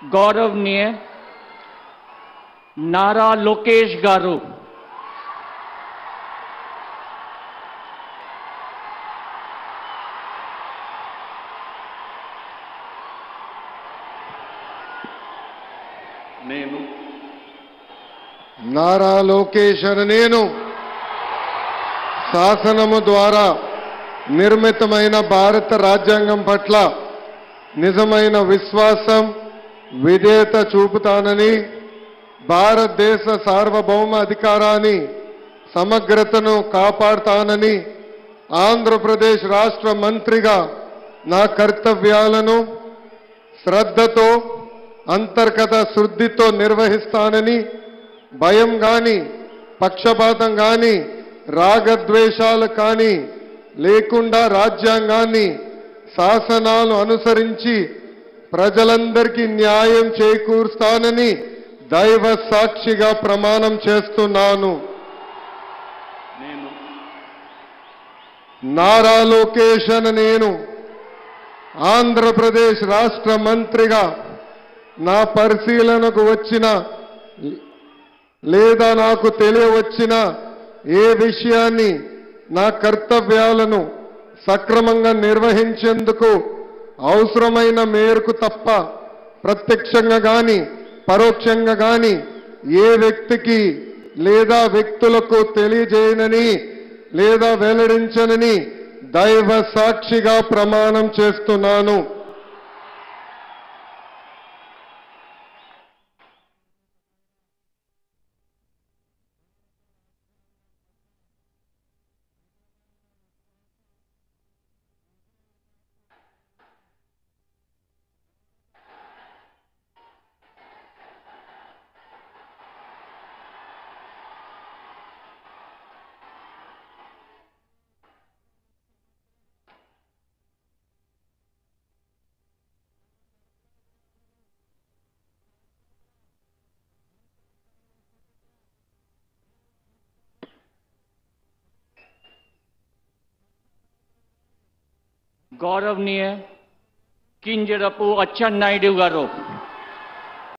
गौरवनीय नारा लोकेश गारू, नारा लोकेश नेनु శాసనము ద్వారా నిర్మితమైన భారత రాజ్యాంగం పట్ల నిజమైన విశ్వాసం విధేయత చూపుతానని భారతదేశ సార్వభౌమ అధికారాన్ని సమగ్రతను కాపాడుతానని ఆంధ్రప్రదేశ్ రాష్ట్ర మంత్రిగా నా కర్తవ్యాలను శ్రద్ధతో అంతర్గత శుద్ధితో నిర్వహిస్తానని భయం గాని పక్షపాతం గాని రాగద్వేషాలు కానీ లేకుండా రాజ్యాంగాన్ని శాసనాలు అనుసరించి ప్రజలందరికీ న్యాయం చేకూరుస్తానని దైవ సాక్షిగా ప్రమాణం చేస్తున్నాను. నారా లోకేష్ నేను ఆంధ్రప్రదేశ్ రాష్ట్ర మంత్రిగా నా పరిశీలనకు వచ్చిన లేదా నాకు తెలియవచ్చిన ఏ విషయాన్ని నా కర్తవ్యాలను సక్రమంగా నిర్వహించేందుకు అవసరమైన మేరకు తప్ప ప్రత్యక్షంగా గాని పరోక్షంగా గాని ఏ వ్యక్తికి లేదా వ్యక్తులకు తెలియజేయనని లేదా వెల్లడించనని దైవ సాక్షిగా ప్రమాణం చేస్తున్నాను. गौरवनीय किंजरपु अच्चन्नायुडु गारू,